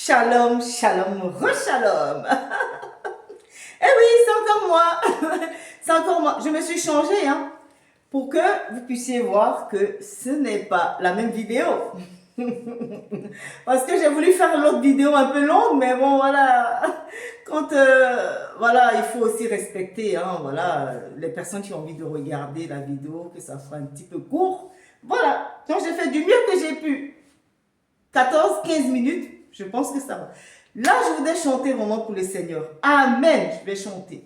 Shalom, shalom, re-shalom. Eh oui, c'est encore moi. C'est encore moi. Je me suis changée pour que vous puissiez voir que ce n'est pas la même vidéo. Parce que j'ai voulu faire l'autre vidéo un peu longue, mais bon, voilà. Quand, voilà, il faut aussi respecter, voilà, les personnes qui ont envie de regarder la vidéo, que ça soit un petit peu court. Voilà. Donc, j'ai fait du mieux que j'ai pu. 14-15 minutes, je pense que ça va. Là, je voudrais chanter vraiment pour le Seigneur. Amen. Je vais chanter.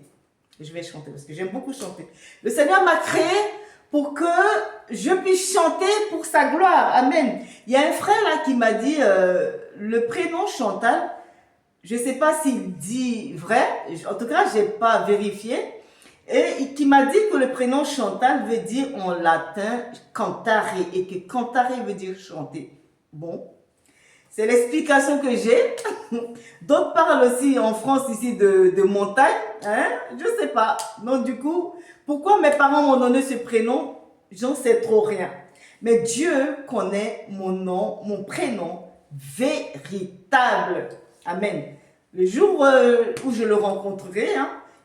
Je vais chanter parce que j'aime beaucoup chanter. Le Seigneur m'a créé pour que je puisse chanter pour sa gloire. Amen. Il y a un frère là qui m'a dit le prénom Chantal. Je ne sais pas s'il dit vrai. En tout cas, je n'ai pas vérifié. Et qui m'a dit que le prénom Chantal veut dire en latin cantare et que cantare veut dire chanter. Bon. C'est l'explication que j'ai. D'autres parlent aussi en France ici de montagne. Je ne sais pas. Donc du coup, pourquoi mes parents m'ont donné ce prénom, j'en sais trop rien. Mais Dieu connaît mon nom, mon prénom véritable. Amen. Le jour où je le rencontrerai,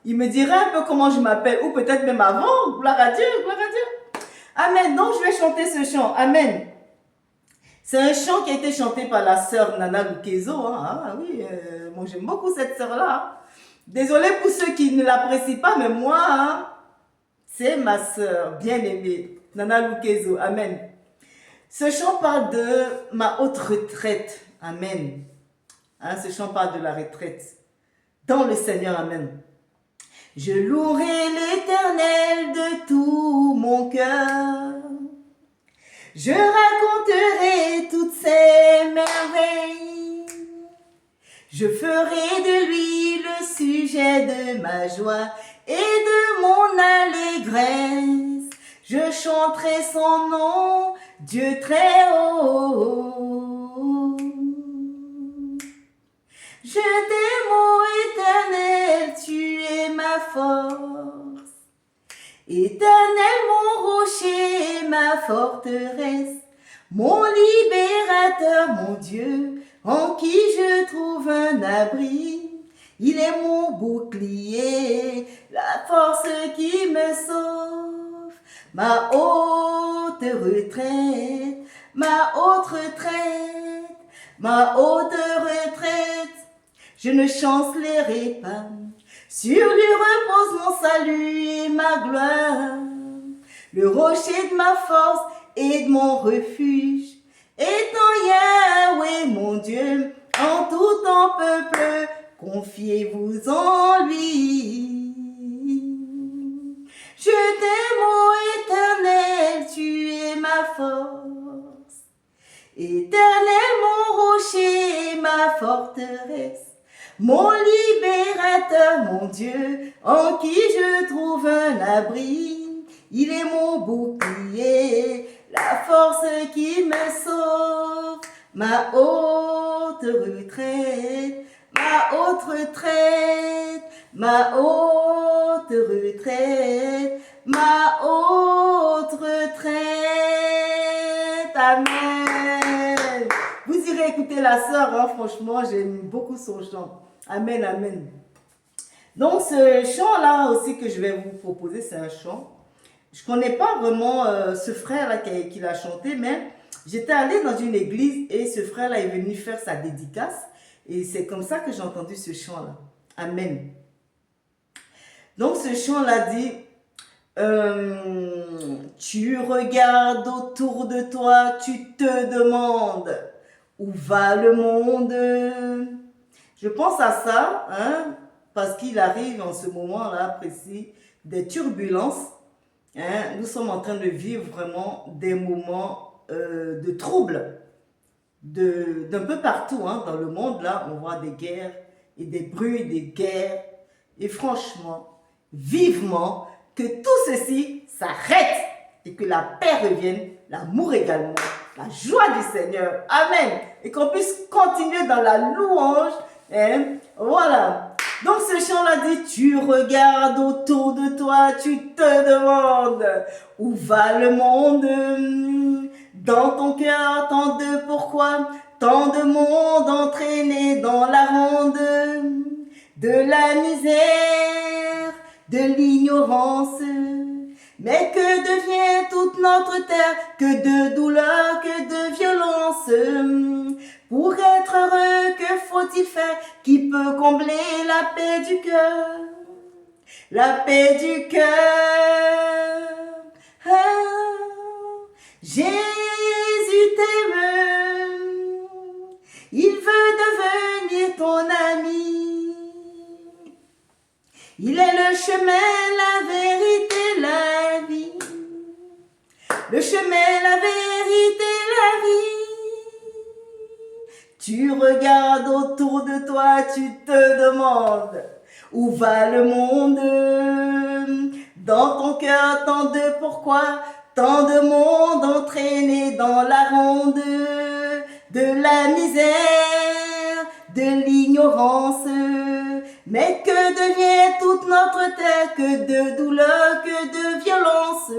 il me dira un peu comment je m'appelle, ou peut-être même avant. Gloire à Dieu, gloire à Dieu. Amen. Donc je vais chanter ce chant. Amen. C'est un chant qui a été chanté par la sœur Nana Lukezo. Oui, moi j'aime beaucoup cette sœur-là. Désolée pour ceux qui ne l'apprécient pas, mais moi, c'est ma sœur bien-aimée, Nana Lukezo. Amen. Ce chant parle de ma haute retraite. Amen. Ce chant parle de la retraite dans le Seigneur. Amen. Je louerai l'Éternel de tout mon cœur. Je raconterai toutes ses merveilles. Je ferai de lui le sujet de ma joie et de mon allégresse. Je chanterai son nom, Dieu très haut. Je t'aime, ô Éternel, tu es ma force. Éternel, mon rocher, ma forteresse, mon libérateur, mon Dieu, en qui je trouve un abri. Il est mon bouclier, la force qui me sauve, ma haute retraite, ma haute retraite, ma haute retraite. Je ne chancellerai pas. Sur lui repose mon salut et ma gloire, le rocher de ma force et de mon refuge. Étant Yahweh mon Dieu, en tout temps peuple, confiez-vous en lui. Je t'aime, ô Éternel, tu es ma force. Éternel, mon rocher, ma forteresse. Mon libérateur, mon Dieu, en qui je trouve un abri. Il est mon bouclier, la force qui me sauve. Ma haute retraite, ma haute retraite, ma haute retraite, ma haute retraite. Amen. Vous irez écouter la sœur, franchement, j'aime beaucoup son chant. Amen, amen. Donc, ce chant-là aussi que je vais vous proposer, c'est un chant. Je ne connais pas vraiment ce frère-là qui l'a chanté, mais j'étais allée dans une église et ce frère-là est venu faire sa dédicace. Et c'est comme ça que j'ai entendu ce chant-là. Amen. Donc, ce chant-là dit, tu regardes autour de toi, tu te demandes, où va le monde? Je pense à ça, parce qu'il arrive en ce moment-là précis des turbulences. Nous sommes en train de vivre vraiment des moments de troubles d'un peu partout dans le monde. Là, on voit des guerres et des bruits des guerres. Et franchement, vivement, que tout ceci s'arrête et que la paix revienne, l'amour également, la joie du Seigneur. Amen. Et qu'on puisse continuer dans la louange. Voilà. Donc ce chant-là dit, tu regardes autour de toi, tu te demandes, où va le monde? Dans ton cœur, tant de pourquoi, tant de monde entraîné dans de la misère, de l'ignorance. Mais que devient toute notre terre? Que de douleur, que de violence. Pour être heureux, que faut-il faire? Qui peut combler la paix du cœur? La paix du cœur. Ah, Jésus t'aime. Il veut devenir ton ami. Il est le chemin, la vérité, la vie. Le chemin, la vérité, la vie. Tu regardes autour de toi, tu te demandes où va le monde. Dans ton cœur, tant de pourquoi, tant de monde entraîné dans la ronde de la misère, de l'ignorance. Mais que devient toute notre terre? Que de douleur, que de violence.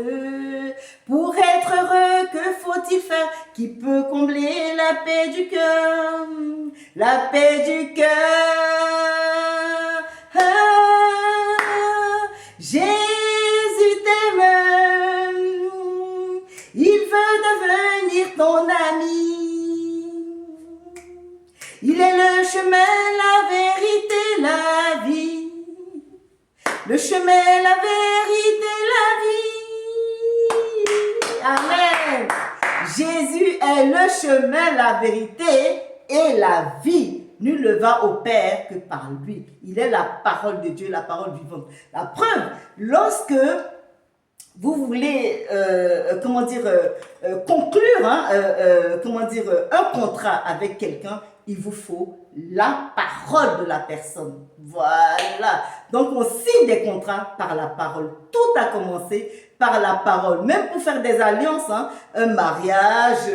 Pour être heureux, que faut-il faire? Qui peut combler la paix du cœur? La paix du cœur. Ah, Jésus t'aime. Il veut devenir ton ami. Il est le chemin, la vérité, la vie. Le chemin, la vérité, la vie. Amen. Jésus est le chemin, la vérité et la vie. Nul ne va au Père que par lui. Il est la parole de Dieu, la parole vivante. La preuve, lorsque vous voulez, conclure, un contrat avec quelqu'un, il vous faut la parole de la personne. Voilà. Donc, on signe des contrats par la parole. Tout a commencé par la parole. Même pour faire des alliances, hein, un mariage,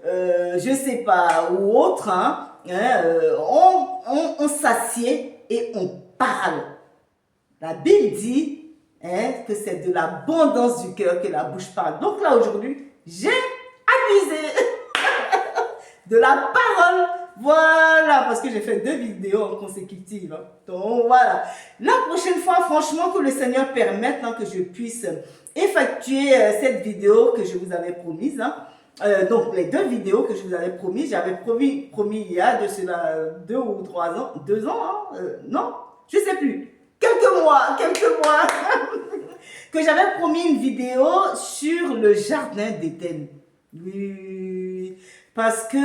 je sais pas, ou autre, hein, on s'assied et on parle. La Bible dit que c'est de l'abondance du cœur que la bouche parle. Donc là, aujourd'hui, j'ai abusé de la parole. Voilà, parce que j'ai fait 2 vidéos en consécutive. Hein. Donc voilà. La prochaine fois, franchement, que le Seigneur permette que je puisse effectuer cette vidéo que je vous avais promise. Hein. Donc les 2 vidéos que je vous avais promis, j'avais promis il y a de cela 2 ou 3 ans, 2 ans, hein, non, je sais plus. Quelques mois, que j'avais promis une vidéo sur le jardin d'Éden. Oui, parce que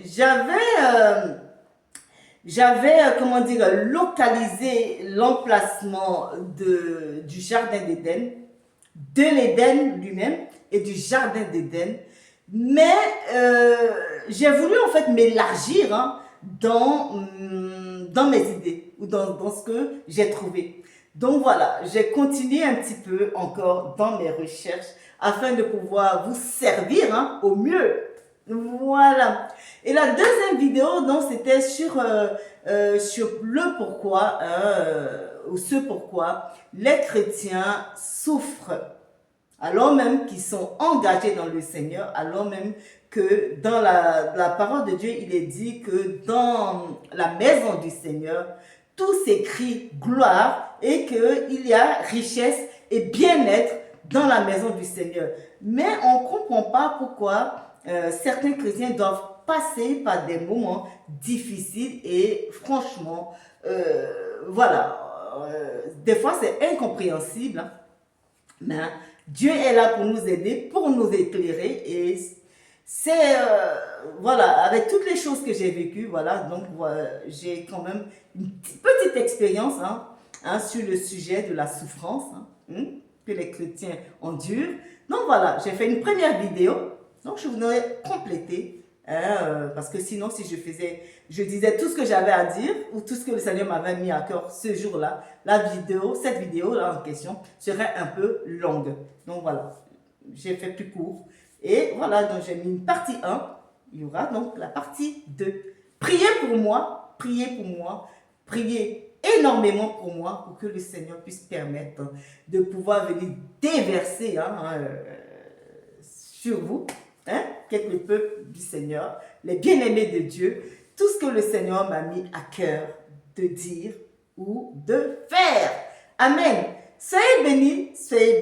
j'avais localisé l'emplacement du jardin d'Éden, de l'Éden lui-même et du jardin d'Éden. Mais j'ai voulu en fait m'élargir dans mes idées ou dans ce que j'ai trouvé. Donc voilà, j'ai continué un petit peu encore dans mes recherches afin de pouvoir vous servir au mieux. Voilà. Et la deuxième vidéo, donc, c'était sur le pourquoi, ou ce pourquoi les chrétiens souffrent. Alors même qu'ils sont engagés dans le Seigneur, alors même que dans la parole de Dieu, il est dit que dans la maison du Seigneur, tout s'écrit gloire et qu'il y a richesse et bien-être dans la maison du Seigneur. Mais on ne comprend pas pourquoi certains chrétiens doivent passer par des moments difficiles et franchement, des fois c'est incompréhensible, hein, mais Dieu est là pour nous aider, pour nous éclairer et c'est, avec toutes les choses que j'ai vécues, donc j'ai quand même une petite expérience sur le sujet de la souffrance que les chrétiens endurent. Donc voilà, j'ai fait une première vidéo, donc je voudrais compléter, parce que sinon si je disais tout ce que j'avais à dire ou tout ce que le Seigneur m'avait mis à cœur ce jour-là, cette vidéo-là en question serait un peu longue. Donc voilà, j'ai fait plus court. Et voilà, donc j'ai mis une partie 1, il y aura donc la partie 2. Priez pour moi, priez énormément pour moi, pour que le Seigneur puisse permettre de pouvoir venir déverser sur vous, quelques peuples du Seigneur, les bien-aimés de Dieu, tout ce que le Seigneur m'a mis à cœur de dire ou de faire. Amen. Soyez bénis, soyez